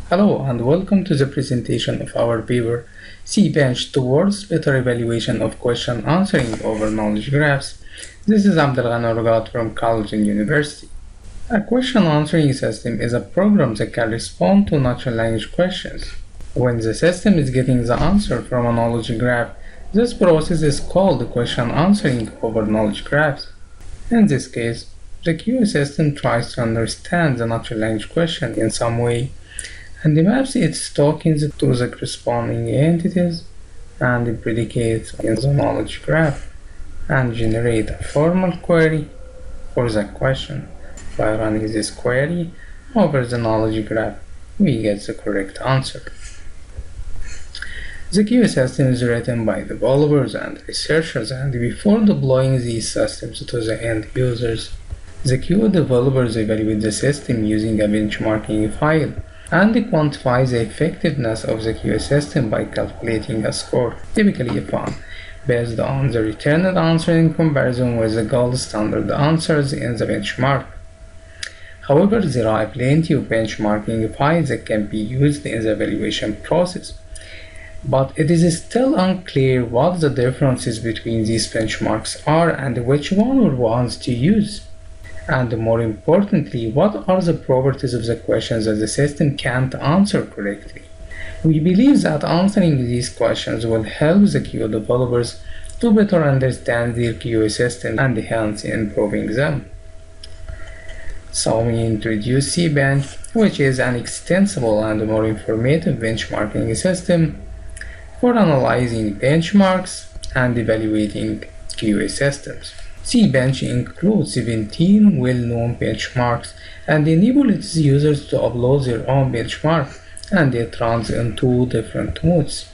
Hello and welcome to the presentation of our paper CBench towards better evaluation of question answering over knowledge graphs. This is Abdelghani Orgat from college and university. A question answering system is a program that can respond to natural language questions. When the system is getting the answer from a knowledge graph, this process is called question answering over knowledge graphs. In this case, the QA system tries to understand the natural language question in some way and maps its tokens to the corresponding entities and the predicates in the knowledge graph and generate a formal query for the question. By running this query over the knowledge graph, we get the correct answer. The QA system is written by developers and researchers, and before deploying these systems to the end users, the QA developers evaluate the system using a benchmarking file and quantify the effectiveness of the QA system by calculating a score, typically a fun, based on the returned answer in comparison with the gold standard answers in the benchmark. However, there are plenty of benchmarking files that can be used in the evaluation process, but it is still unclear what the differences between these benchmarks are and which one or ones to use. And more importantly, what are the properties of the questions that the system can't answer correctly? We believe that answering these questions will help the QA developers to better understand their QA system and hence improving them. So we introduce CBench, which is an extensible and more informative benchmarking system for analyzing benchmarks and evaluating QA systems. CBench includes 17 well-known benchmarks and enables its users to upload their own benchmark, and it runs in two different modes.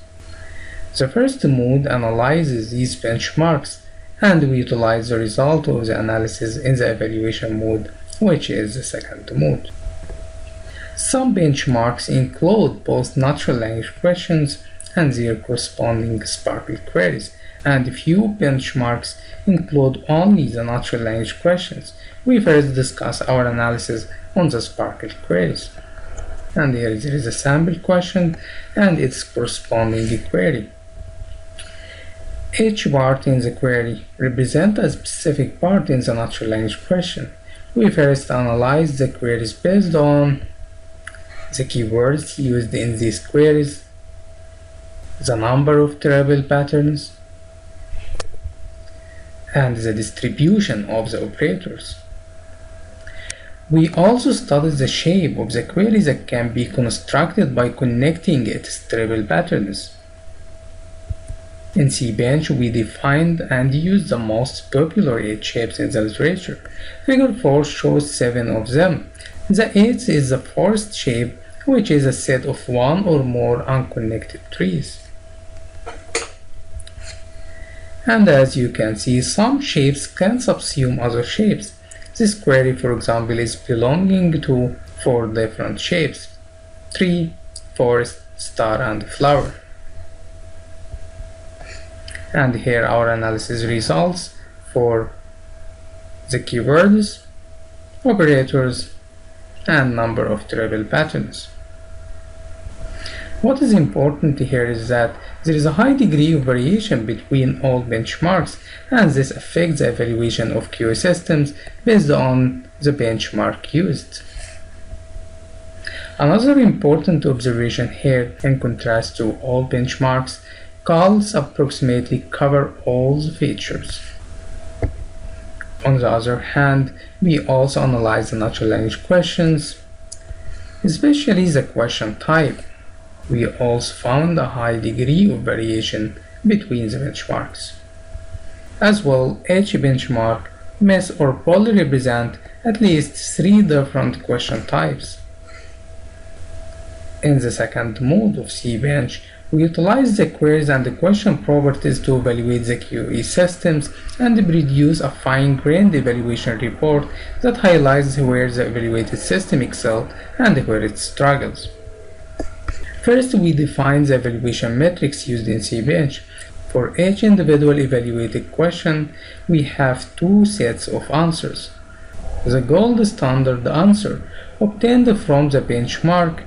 The first mode analyzes these benchmarks, and we utilize the result of the analysis in the evaluation mode, which is the second mode. Some benchmarks include both natural language questions and their corresponding Sparkle queries, and few benchmarks include only the natural language questions. We first discuss our analysis on the Sparkle queries. And here there is a sample question and its corresponding query. Each part in the query represents a specific part in the natural language question. We first analyze the queries based on the keywords used in these queries, the number of travel patterns, and the distribution of the operators. We also study the shape of the query that can be constructed by connecting its travel patterns. In CBench, we defined and used the most popular 8 shapes in the literature. Figure 4 shows 7 of them. The 8th is the forest shape, which is a set of one or more unconnected trees. And as you can see, some shapes can subsume other shapes. This query, for example, is belonging to 4 different shapes: tree, forest, star, and flower. And here our analysis results for the keywords, operators, and number of travel patterns. What is important here is that there is a high degree of variation between all benchmarks, and this affects the evaluation of QA systems based on the benchmark used. Another important observation here, in contrast to all benchmarks, calls approximately cover all the features. On the other hand, we also analyze the natural language questions, especially the question type. We also found a high degree of variation between the benchmarks. As well, each benchmark must or poorly represent at least 3 different question types. In the second mode of CBench, we utilize the queries and the question properties to evaluate the QA systems and produce a fine-grained evaluation report that highlights where the evaluated system excels and where it struggles. First, we define the evaluation metrics used in CBench. For each individual evaluated question, we have 2 sets of answers. The gold standard answer obtained from the benchmark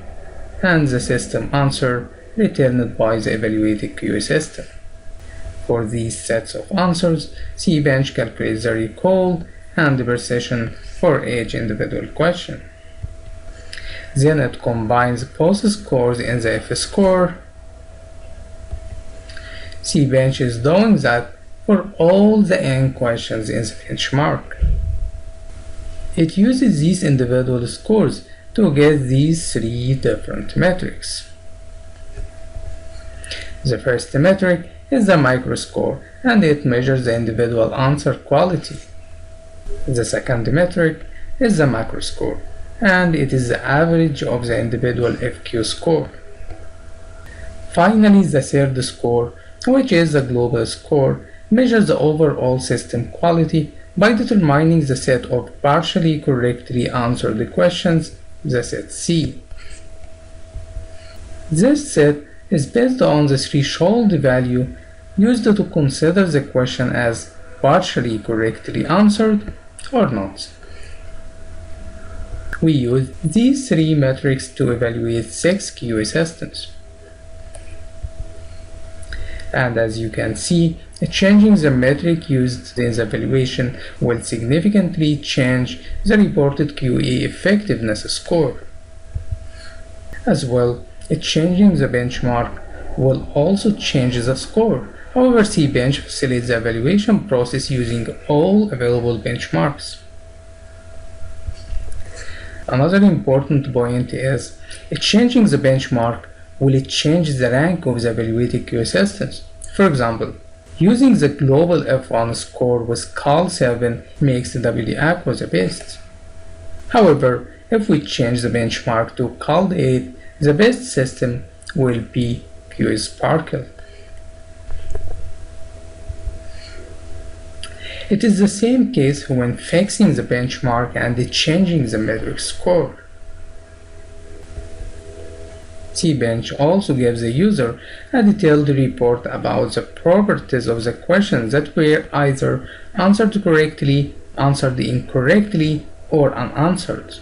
and the system answer returned by the evaluated QA system. For these sets of answers, CBench calculates the recall and the precision for each individual question. Then it combines both scores in the F-score. CBench is doing that for all the N questions in the benchmark. It uses these individual scores to get these three different metrics. The first metric is the microscore, and it measures the individual answer quality. The second metric is the macroscore, and it is the average of the individual FQ score. Finally, the third score, which is the global score, measures the overall system quality by determining the set of partially correctly answered questions, the set C. This set is based on the threshold value used to consider the question as partially correctly answered or not. We use these three metrics to evaluate 6 QA systems. And as you can see, changing the metric used in the evaluation will significantly change the reported QA effectiveness score. As well, changing the benchmark will also change the score. However, CBench facilitates the evaluation process using all available benchmarks. Another important point is changing the benchmark will change the rank of the evaluated QA systems. For example, using the global F1 score with CAL7 makes WD Aqua the best. However, if we change the benchmark to CAL8, the best system will be QA Sparkle. It is the same case when fixing the benchmark and changing the metric score. CBench also gives the user a detailed report about the properties of the questions that were either answered correctly, answered incorrectly, or unanswered.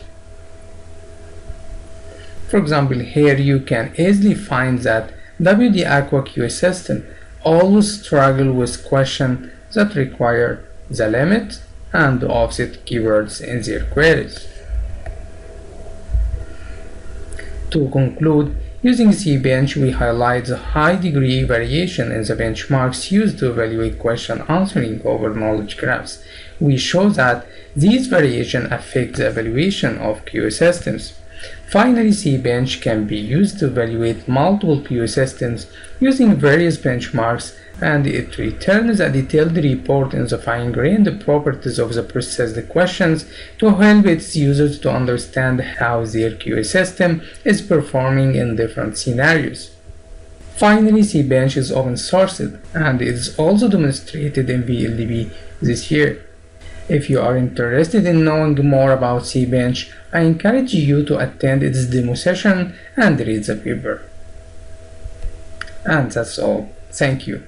For example, here you can easily find that WD Aqua QA system always struggle with questions that require the limit and the offset keywords in their queries. To conclude, using CBench, we highlight the high degree variation in the benchmarks used to evaluate question answering over knowledge graphs. We show that these variations affect the evaluation of QA systems. Finally, CBench can be used to evaluate multiple QA systems using various benchmarks, and it returns a detailed report in the fine-grained properties of the processed questions to help its users to understand how their QA system is performing in different scenarios. Finally, CBench is open sourced and is also demonstrated in PVLDB this year. If you are interested in knowing more about CBench, I encourage you to attend its demo session and read the paper. And that's all. Thank you.